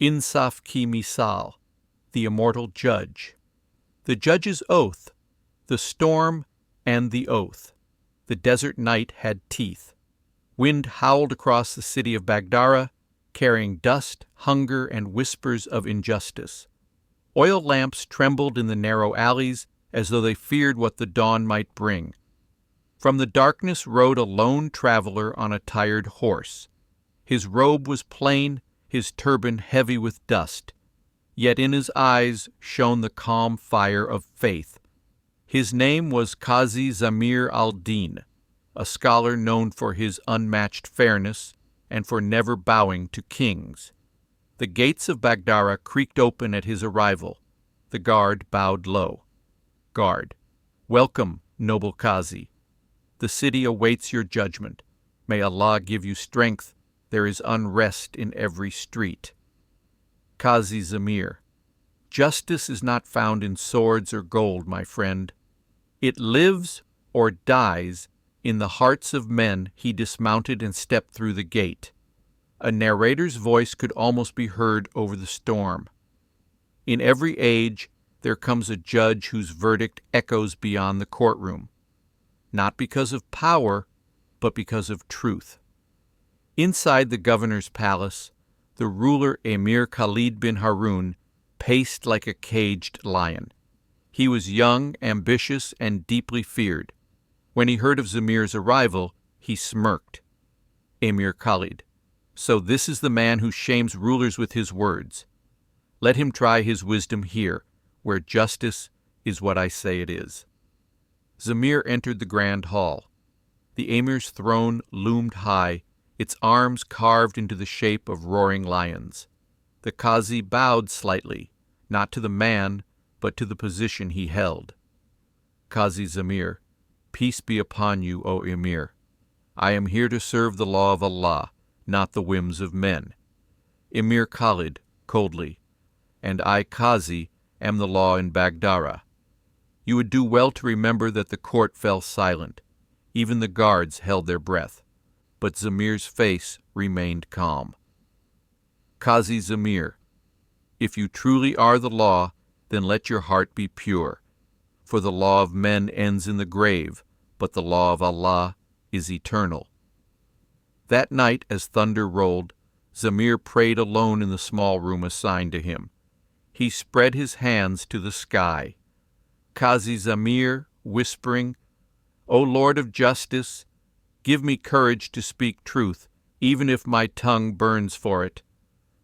Insaf ki misal, the immortal judge. The judge's oath, the storm and the oath. The desert night had teeth. Wind howled across the city of Bagdara, carrying dust, hunger, and whispers of injustice. Oil lamps trembled in the narrow alleys as though they feared what the dawn might bring. From the darkness rode a lone traveler on a tired horse. His robe was plain, his turban heavy with dust, yet in his eyes shone the calm fire of faith. His name was Qazi Zamir al-Din, a scholar known for his unmatched fairness and for never bowing to kings. The gates of Bagdara creaked open at his arrival. The guard bowed low. Guard, welcome, noble Qazi. The city awaits your judgment. May Allah give you strength. There is unrest in every street. Qazi Zamir, justice is not found in swords or gold, my friend. It lives or dies in the hearts of men. He dismounted and stepped through the gate. A narrator's voice could almost be heard over the storm. In every age, there comes a judge whose verdict echoes beyond the courtroom, not because of power, but because of truth. Inside the governor's palace, the ruler Emir Khalid bin Harun paced like a caged lion. He was young, ambitious, and deeply feared. When he heard of Zamir's arrival, he smirked. Emir Khalid, so this is the man who shames rulers with his words. Let him try his wisdom here, where justice is what I say it is. Zamir entered the grand hall. The emir's throne loomed high, its arms carved into the shape of roaring lions. The Qazi bowed slightly, not to the man, but to the position he held. Qazi Zamir, peace be upon you, O Emir. I am here to serve the law of Allah, not the whims of men. Emir Khalid, coldly, and I, Qazi, am the law in Bagdara. You would do well to remember that the court fell silent. Even the guards held their breath, but Zamir's face remained calm. Qazi Zamir, if you truly are the law, then let your heart be pure. For the law of men ends in the grave, but the law of Allah is eternal. That night, as thunder rolled, Zamir prayed alone in the small room assigned to him. He spread his hands to the sky. Qazi Zamir, whispering, O Lord of justice, give me courage to speak truth, even if my tongue burns for it.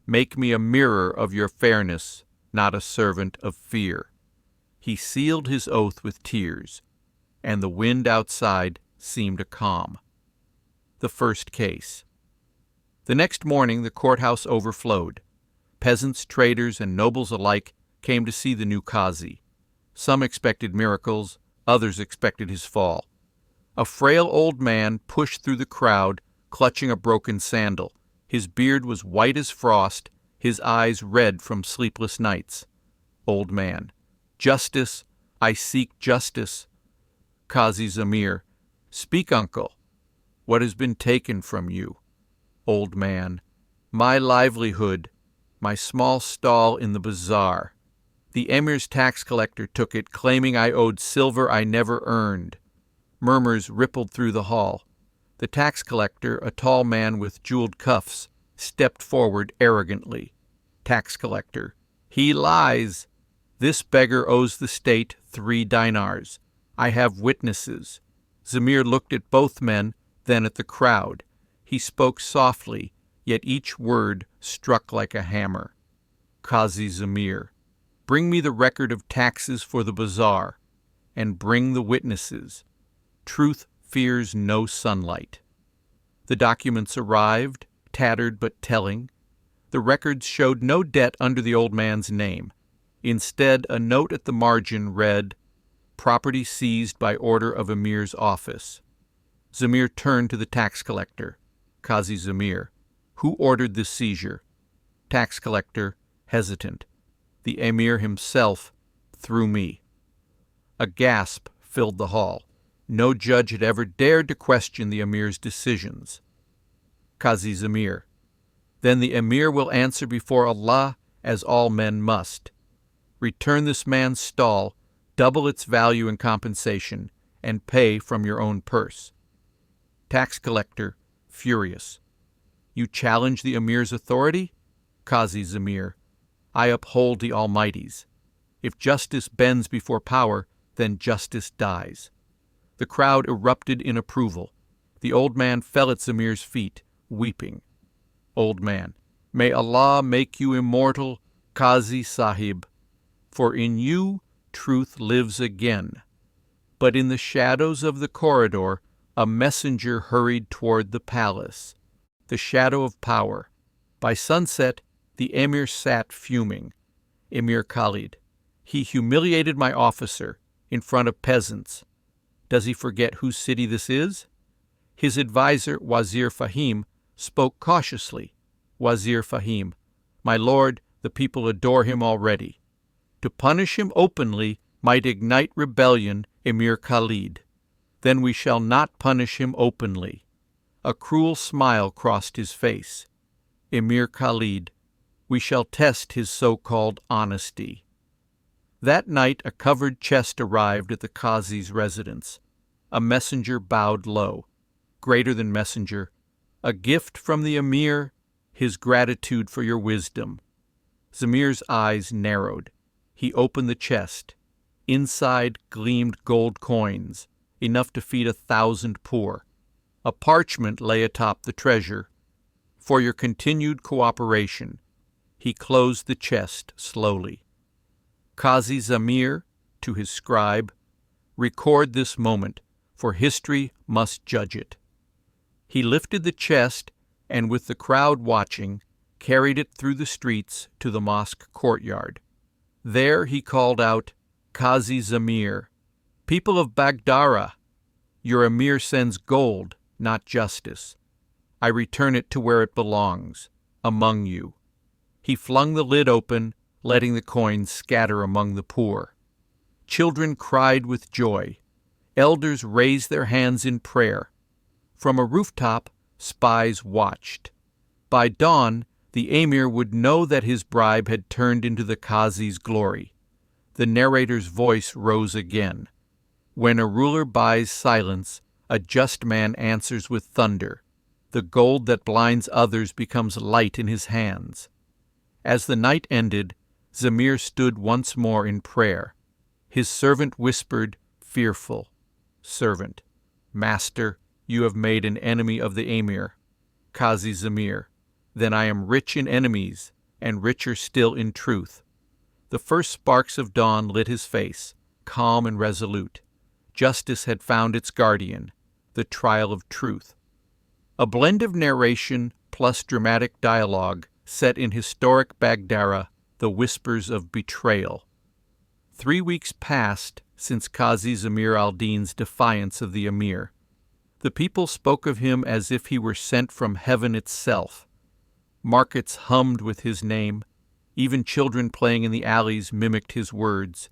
Make me a mirror of your fairness, not a servant of fear. He sealed his oath with tears, and the wind outside seemed a calm. The first case. The next morning the courthouse overflowed. Peasants, traders, and nobles alike came to see the new Qazi. Some expected miracles, others expected his fall. A frail old man pushed through the crowd, clutching a broken sandal. His beard was white as frost, his eyes red from sleepless nights. Old man, justice, I seek justice. Qazi Zamir, speak, uncle. What has been taken from you? Old man, my livelihood, my small stall in the bazaar. The emir's tax collector took it, claiming I owed silver I never earned. Murmurs rippled through the hall. The tax collector, a tall man with jeweled cuffs, stepped forward arrogantly. Tax collector, he lies. This beggar owes the state 3 dinars. I have witnesses. Zamir looked at both men, then at the crowd. He spoke softly, yet each word struck like a hammer. Qazi Zamir, bring me the record of taxes for the bazaar, and bring the witnesses. Truth fears no sunlight. The documents arrived, tattered but telling. The records showed no debt under the old man's name. Instead, a note at the margin read, Property seized by order of Emir's office. Zamir turned to the tax collector. Qazi Zamir, who ordered this seizure? Tax collector, hesitant. The Emir himself, through me. A gasp filled the hall. No judge had ever dared to question the Emir's decisions. Qazi Zamir, Then the emir will answer before Allah as all men must. Return this man's stall, double its value in compensation, and pay from your own purse. Tax collector, furious. You challenge the emir's authority? Qazi Zamir, I uphold the Almighty's. If justice bends before power, then justice dies. The crowd erupted in approval. The old man fell at Zamir's feet, weeping. Old man, may Allah make you immortal, Qazi Sahib, for in you truth lives again. But in the shadows of the corridor, a messenger hurried toward the palace. The shadow of power. By sunset, the emir sat fuming. Emir Khalid, he humiliated my officer in front of peasants. Does he forget whose city this is? His advisor, Wazir Fahim, spoke cautiously. Wazir Fahim, my lord, the people adore him already. To punish him openly might ignite rebellion, Emir Khalid. Then we shall not punish him openly. A cruel smile crossed his face. Emir Khalid, we shall test his so-called honesty. That night a covered chest arrived at the Qazi's residence. A messenger bowed low. Greater than messenger, a gift from the emir, his gratitude for your wisdom. Zamir's eyes narrowed. He opened the chest. Inside gleamed gold coins, enough to feed 1,000 poor. A parchment lay atop the treasure. For your continued cooperation. He closed the chest slowly. Qazi Zamir, to his scribe, record this moment, for history must judge it. He lifted the chest and, with the crowd watching, carried it through the streets to the mosque courtyard. There he called out, Qazi Zamir, people of Baghdara, your emir sends gold, not justice. I return it to where it belongs, among you. He flung the lid open, letting the coins scatter among the poor. Children cried with joy. Elders raised their hands in prayer. From a rooftop, spies watched. By dawn, the emir would know that his bribe had turned into the Qazi's glory. The narrator's voice rose again. When a ruler buys silence, a just man answers with thunder. The gold that blinds others becomes light in his hands. As the night ended, Zamir stood once more in prayer. His servant whispered, fearful, Servant, Master, you have made an enemy of the emir. Qazi Zamir, then I am rich in enemies, and richer still in truth. The first sparks of dawn lit his face, calm and resolute. Justice had found its guardian, the trial of truth. A blend of narration plus dramatic dialogue set in historic Baghdara, the whispers of betrayal. 3 weeks passed since Qazi Zamir al-Din's defiance of the emir. The people spoke of him as if he were sent from heaven itself. Markets hummed with his name. Even children playing in the alleys mimicked his words.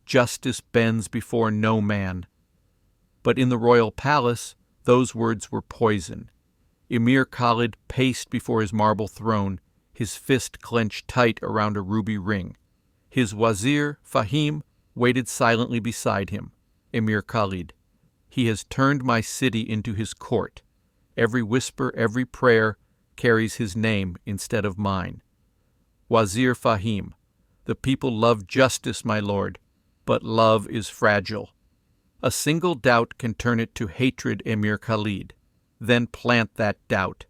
Justice bends before no man. But in the royal palace, those words were poison. Emir Khalid paced before his marble throne, his fist clenched tight around a ruby ring. His wazir, Fahim, waited silently beside him. Emir Khalid, he has turned my city into his court. Every whisper, every prayer carries his name instead of mine. Wazir Fahim, the people love justice, my lord, but love is fragile. A single doubt can turn it to hatred, Emir Khalid. Then plant that doubt.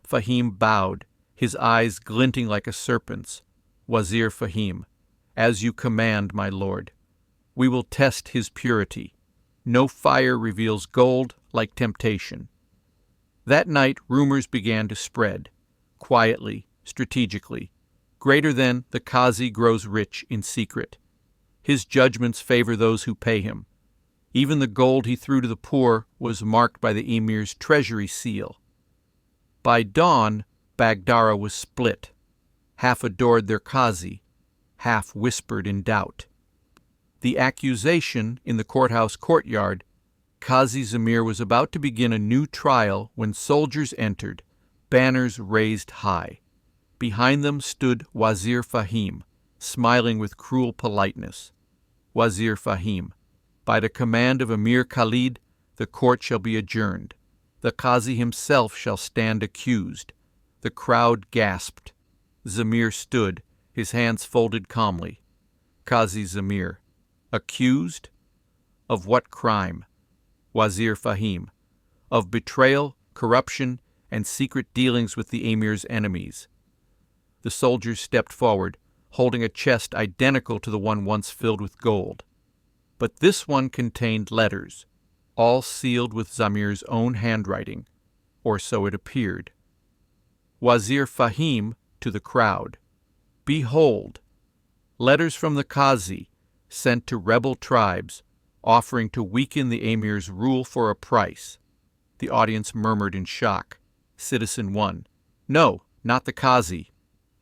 Fahim bowed, his eyes glinting like a serpent's. Wazir Fahim, as you command, my lord. We will test his purity. No fire reveals gold like temptation. That night, rumors began to spread, quietly, strategically. Greater than the Qazi grows rich in secret. His judgments favor those who pay him. Even the gold he threw to the poor was marked by the emir's treasury seal. By dawn, Baghdara was split. Half adored their Qazi, half whispered in doubt. The accusation in the courthouse courtyard, Qazi Zamir was about to begin a new trial when soldiers entered, banners raised high. Behind them stood Wazir Fahim, smiling with cruel politeness. Wazir Fahim, by the command of Emir Khalid, the court shall be adjourned. The Qazi himself shall stand accused. The crowd gasped. Zamir stood, his hands folded calmly. Qazi Zamir, accused? Of what crime? Wazir Fahim, of betrayal, corruption, and secret dealings with the emir's enemies. The soldiers stepped forward, holding a chest identical to the one once filled with gold. But this one contained letters, all sealed with Zamir's own handwriting, or so it appeared. Wazir Fahim to the crowd, behold, letters from the Qazi sent to rebel tribes, offering to weaken the emir's rule for a price. The audience murmured in shock. Citizen 1, no, not the Qazi.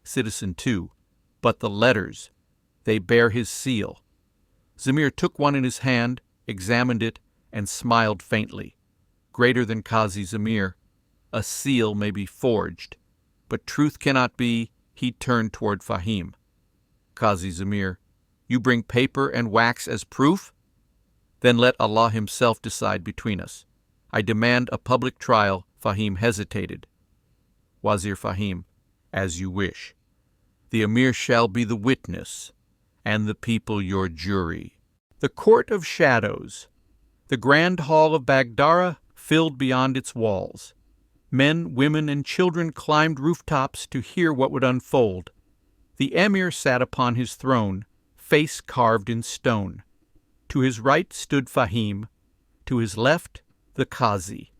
Citizen 2, but the letters. They bear his seal. Zamir took one in his hand, examined it, and smiled faintly. Greater than Qazi Zamir, a seal may be forged, but truth cannot be. He turned toward Fahim. Qazi Zamir, you bring paper and wax as proof? Then let Allah himself decide between us. I demand a public trial. Fahim hesitated. Wazir Fahim, as you wish. The emir shall be the witness, and the people your jury. The Court of Shadows. The grand hall of Bagdara filled beyond its walls. Men, women, and children climbed rooftops to hear what would unfold. The emir sat upon his throne, face carved in stone. To his right stood Fahim, to his left the Qazi.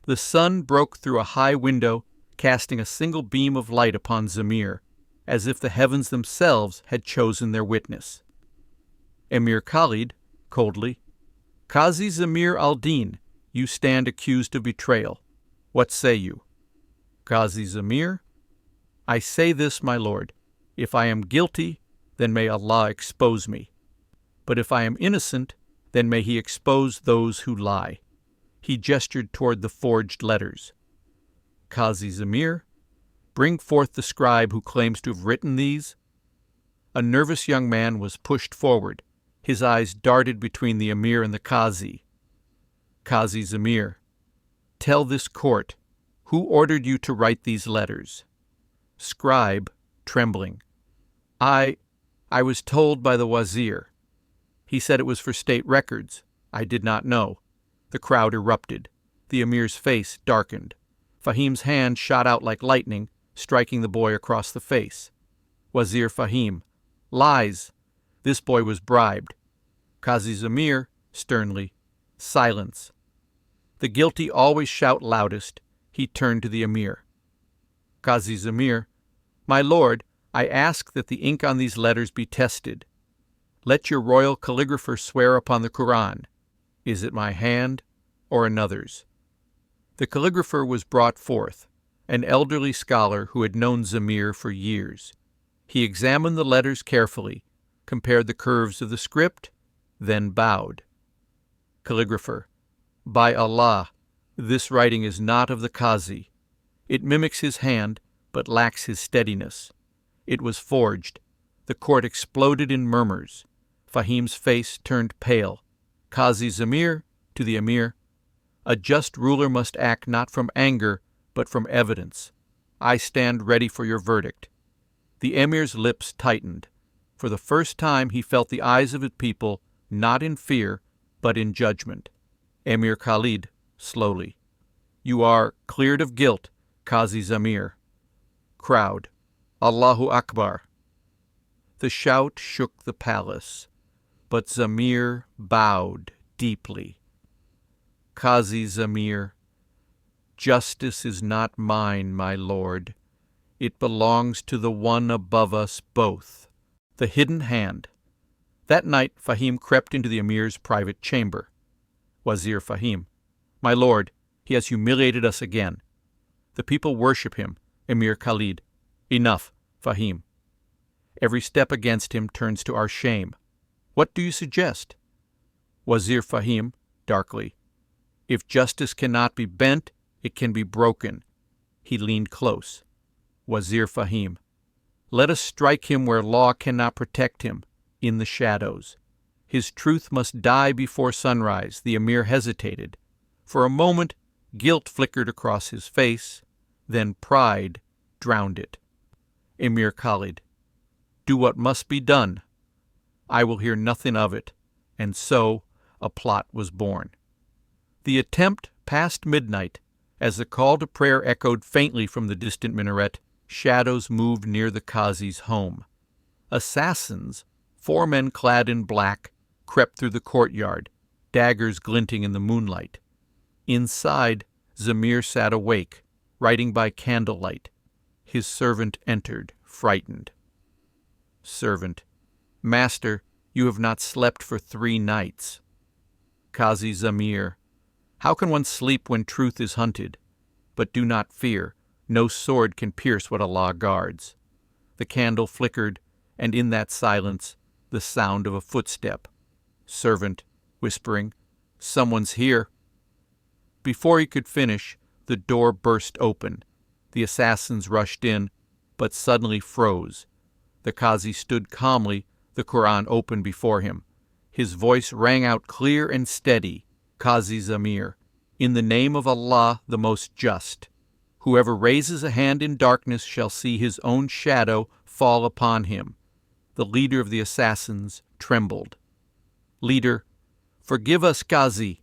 The sun broke through a high window, casting a single beam of light upon Zamir, as if the heavens themselves had chosen their witness. Emir Khalid, coldly, Qazi Zamir al-Din, you stand accused of betrayal. What say you? Qazi Zamir, I say this, my lord. If I am guilty, then may Allah expose me. But if I am innocent, then may He expose those who lie. He gestured toward the forged letters. Qazi Zamir, bring forth the scribe who claims to have written these. A nervous young man was pushed forward. His eyes darted between the emir and the Qazi. Qazi Zamir, tell this court, who ordered you to write these letters? Scribe, trembling, I was told by the wazir. He said it was for state records. I did not know. The crowd erupted. The emir's face darkened. Fahim's hand shot out like lightning, striking the boy across the face. Wazir Fahim, lies. This boy was bribed. Qazi Zamir, sternly, silence. The guilty always shout loudest. He turned to the emir. Qazi Zamir, my lord, I ask that the ink on these letters be tested. Let your royal calligrapher swear upon the Quran. Is it my hand or another's? The calligrapher was brought forth, an elderly scholar who had known Zamir for years. He examined the letters carefully, compared the curves of the script, then bowed. Calligrapher, by Allah, this writing is not of the Qazi. It mimics his hand, but lacks his steadiness. It was forged. The court exploded in murmurs. Fahim's face turned pale. Qazi Zamir, to the emir, a just ruler must act not from anger, but from evidence. I stand ready for your verdict. The emir's lips tightened. For the first time he felt the eyes of his people, not in fear, but in judgment. Emir Khalid, slowly, you are cleared of guilt, Qazi Zamir. Crowd, Allahu Akbar. The shout shook the palace, but Zamir bowed deeply. Qazi Zamir, justice is not mine, my lord. It belongs to the one above us both, the hidden hand. That night Fahim crept into the emir's private chamber. Wazir Fahim, my lord, he has humiliated us again. The people worship him. Emir Khalid, enough, Fahim. Every step against him turns to our shame. What do you suggest? Wazir Fahim, darkly, if justice cannot be bent, it can be broken. He leaned close. Wazir Fahim. Let us strike him where law cannot protect him, in the shadows. His truth must die before sunrise. The emir hesitated. For a moment, guilt flickered across his face, then pride drowned it. Emir Khalid. Do what must be done. I will hear nothing of it. And so a plot was born. The attempt passed midnight. As the call to prayer echoed faintly from the distant minaret, shadows moved near the Qazi's home. Assassins, 4 men clad in black, crept through the courtyard, daggers glinting in the moonlight. Inside, Zamir sat awake, writing by candlelight. His servant entered, frightened. Servant. Master, you have not slept for 3 nights. Qazi Zamir. How can one sleep when truth is hunted? But do not fear. No sword can pierce what Allah guards. The candle flickered, and in that silence, the sound of a footstep. Servant, whispering, Someone's here. Before he could finish, the door burst open. The assassins rushed in, but suddenly froze. The Qazi stood calmly, the Quran open before him. His voice rang out clear and steady, Qazi Zamir, in the name of Allah the Most Just. Whoever raises a hand in darkness shall see his own shadow fall upon him. The leader of the assassins trembled. Leader, forgive us, Qazi.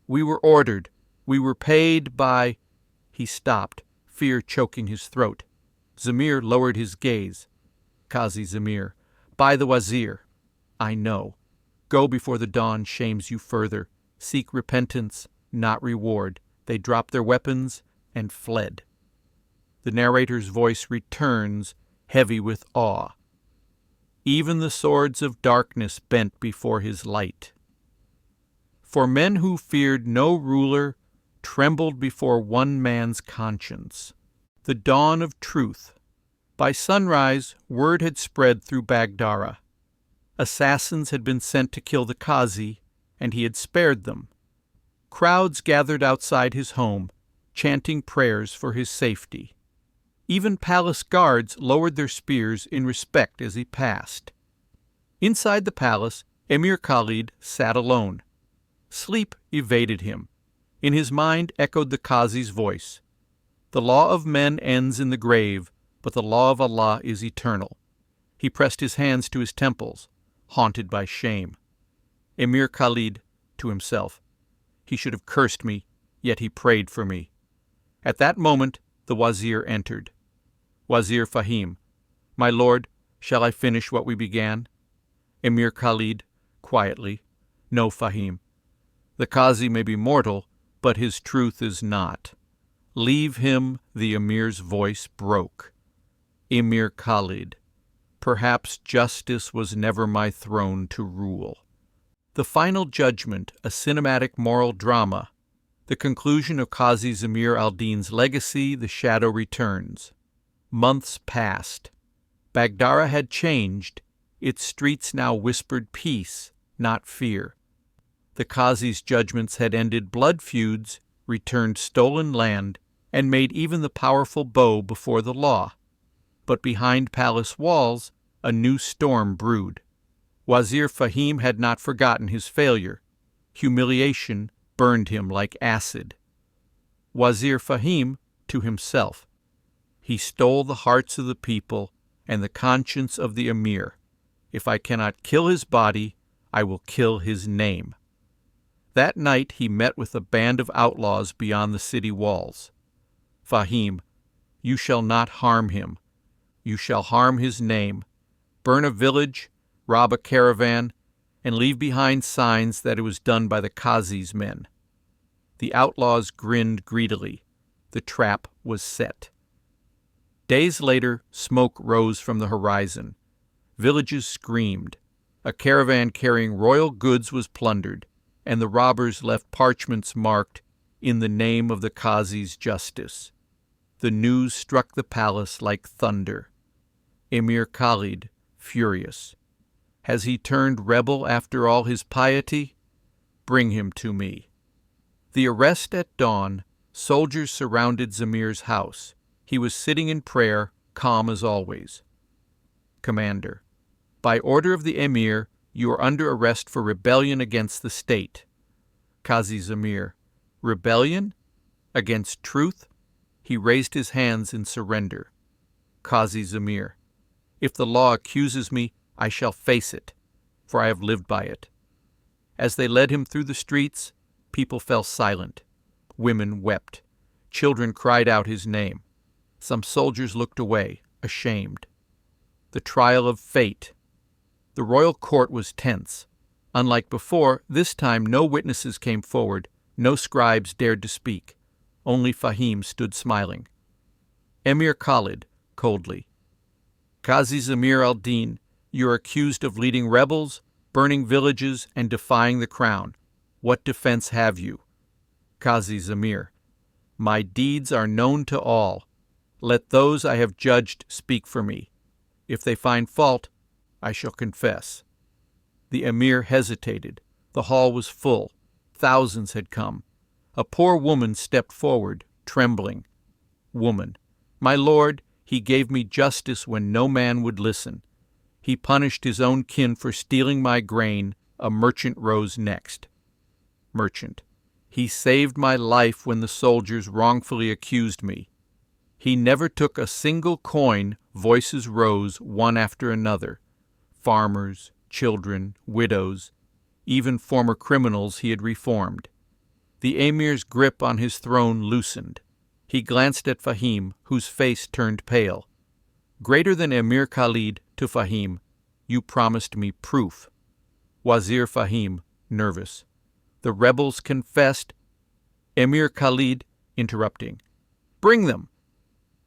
We were ordered. We were paid by... He stopped, fear choking his throat. Zamir lowered his gaze. Qazi Zamir, by the Wazir. I know. Go before the dawn shames you further. Seek repentance, not reward. They dropped their weapons and fled. The narrator's voice returns, heavy with awe. Even the swords of darkness bent before his light. For men who feared no ruler trembled before one man's conscience. The dawn of truth. By sunrise, word had spread through Baghdara. Assassins had been sent to kill the Qazi, and he had spared them. Crowds gathered outside his home, chanting prayers for his safety. Even palace guards lowered their spears in respect as he passed. Inside the palace, Emir Khalid sat alone. Sleep evaded him. In his mind echoed the Qazi's voice. The law of men ends in the grave, but the law of Allah is eternal. He pressed his hands to his temples, haunted by shame. Emir Khalid, to himself. He should have cursed me, yet he prayed for me. At that moment, the Wazir entered. Wazir Fahim, my lord, shall I finish what we began? Emir Khalid, quietly, no, Fahim. The Qazi may be mortal, but his truth is not. Leave him, the Emir's voice broke. Emir Khalid, perhaps justice was never my throne to rule. The final judgment, a cinematic moral drama. The conclusion of Qazi Zamir al-Din's legacy, the shadow returns. Months passed. Baghdara had changed. Its streets now whispered peace, not fear. The Qazi's judgments had ended blood feuds, returned stolen land, and made even the powerful bow before the law. But behind palace walls, a new storm brewed. Wazir Fahim had not forgotten his failure. Humiliation burned him like acid. Wazir Fahim, to himself. He stole the hearts of the people and the conscience of the emir. If I cannot kill his body, I will kill his name. That night he met with a band of outlaws beyond the city walls. Fahim, you shall not harm him. You shall harm his name. Burn a village, rob a caravan, and leave behind signs that it was done by the Qazi's men. The outlaws grinned greedily. The trap was set. Days later, smoke rose from the horizon. Villages screamed. A caravan carrying royal goods was plundered, and the robbers left parchments marked, "In the name of the Qazi's justice." The news struck the palace like thunder. Emir Khalid, furious. Has he turned rebel after all his piety? Bring him to me. The arrest at dawn, soldiers surrounded Zamir's house. He was sitting in prayer, calm as always. Commander, by order of the Emir, you are under arrest for rebellion against the state. Qazi Zamir, rebellion? Against truth? He raised his hands in surrender. Qazi Zamir, if the law accuses me, I shall face it, for I have lived by it. As they led him through the streets, people fell silent. Women wept. Children cried out his name. Some soldiers looked away, ashamed. The trial of fate. The royal court was tense. Unlike before, this time no witnesses came forward, no scribes dared to speak. Only Fahim stood smiling. Emir Khalid, coldly. Qazi Zamir al-Din, you are accused of leading rebels, burning villages, and defying the crown. What defense have you? Qazi Zamir, my deeds are known to all. Let those I have judged speak for me. If they find fault, I shall confess. The emir hesitated. The hall was full. Thousands had come. A poor woman stepped forward, trembling. Woman, my lord, he gave me justice when no man would listen. He punished his own kin for stealing my grain. A merchant rose next. Merchant, he saved my life when the soldiers wrongfully accused me. He never took a single coin. Voices rose one after another. Farmers, children, widows, even former criminals he had reformed. The emir's grip on his throne loosened. He glanced at Fahim, whose face turned pale. Greater than Emir Khalid, to Fahim, you promised me proof. Wazir Fahim, nervous. The rebels confessed. Emir Khalid, interrupting. Bring them!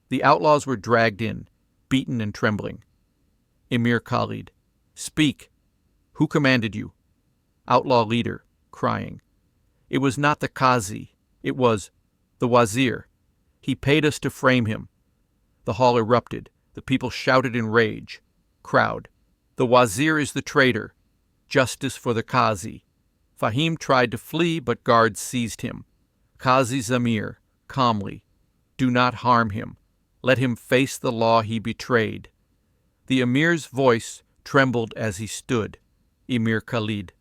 The outlaws were dragged in, beaten and trembling. Emir Khalid, speak. Who commanded you? Outlaw leader, crying. It was not the Qazi. It was the Wazir. He paid us to frame him. The hall erupted. The people shouted in rage. Crowd. The Wazir is the traitor. Justice for the Qazi. Fahim tried to flee, but guards seized him. Qazi Zamir, calmly. Do not harm him. Let him face the law he betrayed. The emir's voice trembled as he stood. Emir Khalid,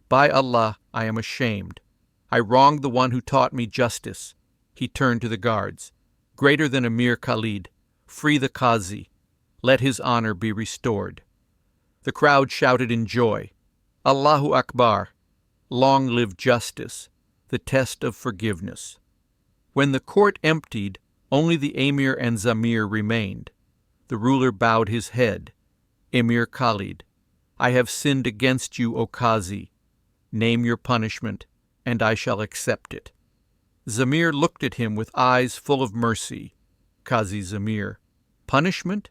by Allah, I am ashamed. I wronged the one who taught me justice. He turned to the guards. Greater than Emir Khalid, free the Qazi. Let his honor be restored. The crowd shouted in joy. Allahu Akbar. Long live justice, the test of forgiveness. When the court emptied, only the emir and Zamir remained. The ruler bowed his head. Emir Khalid, I have sinned against you, O Qazi. Name your punishment, and I shall accept it. Zamir looked at him with eyes full of mercy. Qazi Zamir, punishment?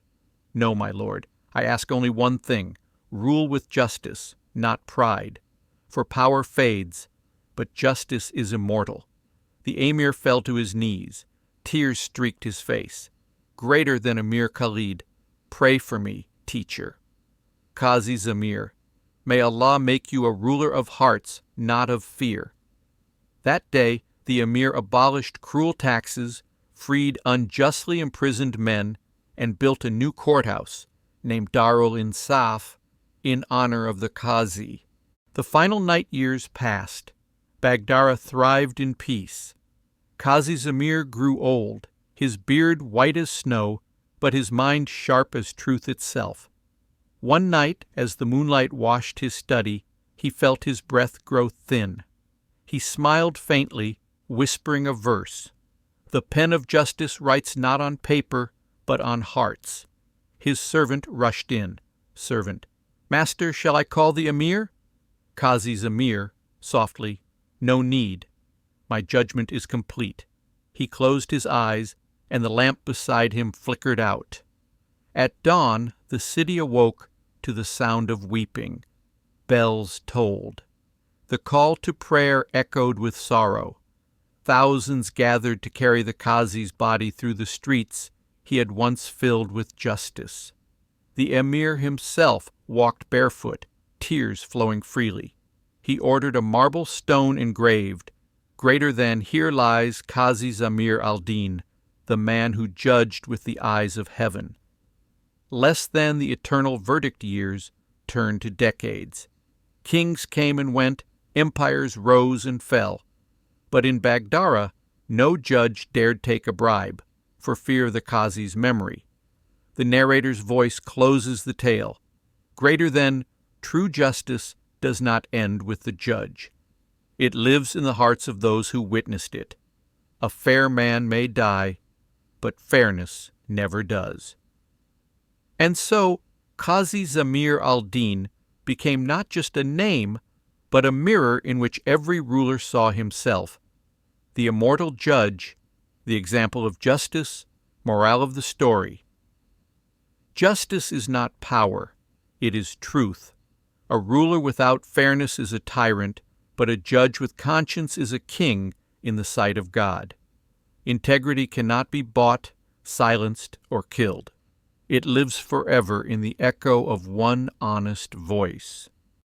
No, my lord. I ask only one thing. Rule with justice, not pride. For power fades, but justice is immortal. The emir fell to his knees. Tears streaked his face. Greater than Emir Khalid, pray for me, teacher. Qazi Zamir, may Allah make you a ruler of hearts, not of fear. That day, the emir abolished cruel taxes, freed unjustly imprisoned men, and built a new courthouse, named Darul Insaf, in honor of the Qazi. The final night years passed. Bagdara thrived in peace. Qazi Zamir grew old, his beard white as snow, but his mind sharp as truth itself. One night, as the moonlight washed his study, he felt his breath grow thin. He smiled faintly, whispering a verse. The pen of justice writes not on paper, but on hearts. His servant rushed in. Servant, Master, shall I call the emir? Qazi Zamir, softly, no need. My judgment is complete. He closed his eyes, and the lamp beside him flickered out. At dawn, the city awoke to the sound of weeping. Bells tolled. The call to prayer echoed with sorrow. Thousands gathered to carry the Qazi's body through the streets he had once filled with justice. The emir himself walked barefoot, tears flowing freely. He ordered a marble stone engraved, greater than here lies Qazi Zamir al-Din, the man who judged with the eyes of heaven. less than the eternal verdict years turned to decades. Kings came and went, empires rose and fell. But in Bagdara, no judge dared take a bribe, for fear of the Qazi's memory. The narrator's voice closes the tale. Greater than true justice does not end with the judge. It lives in the hearts of those who witnessed it. A fair man may die, but fairness never does. And so, Qazi Zamir al-Din became not just a name, but a mirror in which every ruler saw himself. The immortal judge, the example of justice, morale of the story. Justice is not power, it is truth. A ruler without fairness is a tyrant, but a judge with conscience is a king in the sight of God. Integrity cannot be bought, silenced, or killed. It lives forever in the echo of one honest voice.